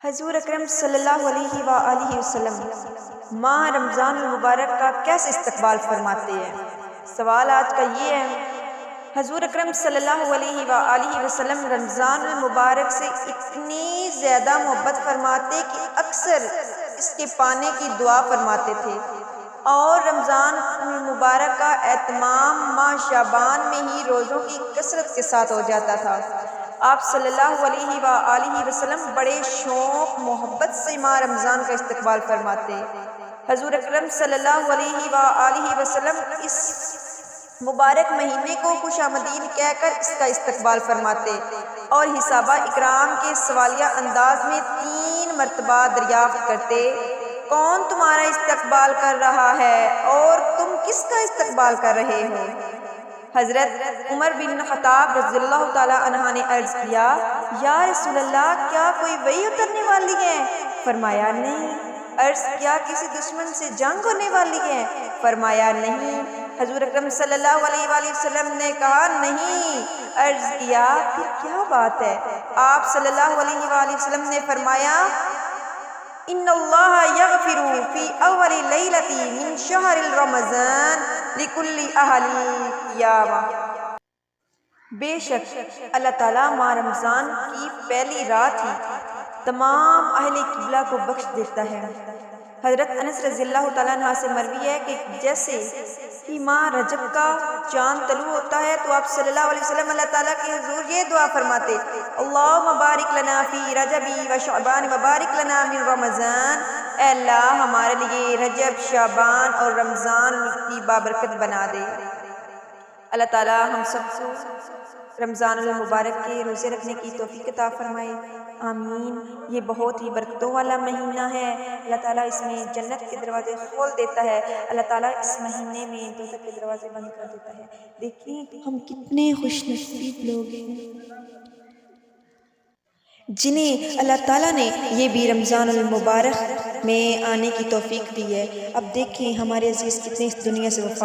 حضور اکرم صلی اللہ علیہ وآلہ وسلم ماہ رمضان المبارک کا کیسے استقبال فرماتے ہیں؟ سوال آج کا یہ ہے، حضور اکرم صلی اللہ علیہ وآلہ وسلم رمضان المبارک سے اتنی زیادہ محبت فرماتے کہ اکثر اس کے پانے کی دعا فرماتے تھے، اور رمضان المبارک کا اہتمام ماہ شعبان میں ہی روزوں کی کثرت کے ساتھ ہو جاتا تھا۔ آپ صلی اللہ علیہ وآلہ وسلم بڑے شوق محبت سے ماہ رمضان کا استقبال فرماتے۔ حضور اکرم صلی اللہ علیہ وآلہ وسلم اس مبارک مہینے کو خوش آمدید کہہ کر اس کا استقبال فرماتے اور حسابہ اکرام کے سوالیہ انداز میں 3 مرتبہ دریافت کرتے، کون تمہارا استقبال کر رہا ہے اور تم کس کا استقبال کر رہے ہو؟ حضرت عمر بن خطاب رضی اللہ تعالیٰ عنہ نے عرض کیا، یا رسول اللہ، کیا کوئی وحی اترنے والی ہے؟ فرمایا نہیں۔ عرض کیا کسی دشمن سے جنگ ہونے والی ہے؟ فرمایا نہیں۔ حضور اکرم صلی اللہ علیہ وآلہ وسلم نے کہا نہیں۔ عرض کیا پھر کیا بات ہے؟ آپ صلی اللہ علیہ وآلہ وسلم نے فرمایا، ان اللہ یغفر فی اول لیلۃ من شہر رمضان لکل اہل قیامہ۔ بے شک اللہ تعالیٰ ماہ رمضان کی پہلی رات ہی تمام اہل قبلہ کو بخش دیتا ہے۔ حضرت انس رضی اللہ تعالیٰ عنہ سے مروی ہے کہ جیسے ہی ماہ رجب کا چاند طلوع ہوتا ہے تو آپ صلی اللہ علیہ وسلم اللہ تعالیٰ کے حضور یہ دعا فرماتے، اللہم بارک لنا فی رجبی و شعبان و بارک لنا من رمضان۔ اے اللہ ہمارے لیے رجب، شعبان اور رمضان کی بابرکت بنا دے۔ اللہ تعالیٰ ہم سب کو رمضان المبارک کے روزے رکھنے کی توفیق عطا فرمائے، آمین۔ یہ بہت ہی برکتوں والا مہینہ ہے، اللہ تعالیٰ اس میں جنت کے دروازے کھول دیتا ہے، اللہ تعالیٰ اس مہینے میں دوزخ کے دروازے بند کر دیتا ہے۔ دیکھیں ہم کتنے خوش نصیب لوگ ہیں جنہیں اللہ تعالیٰ نے یہ بھی رمضان المبارک میں آنے کی توفیق دی ہے۔ اب دیکھیں ہمارے عزیز کتنے اس دنیا سے وفات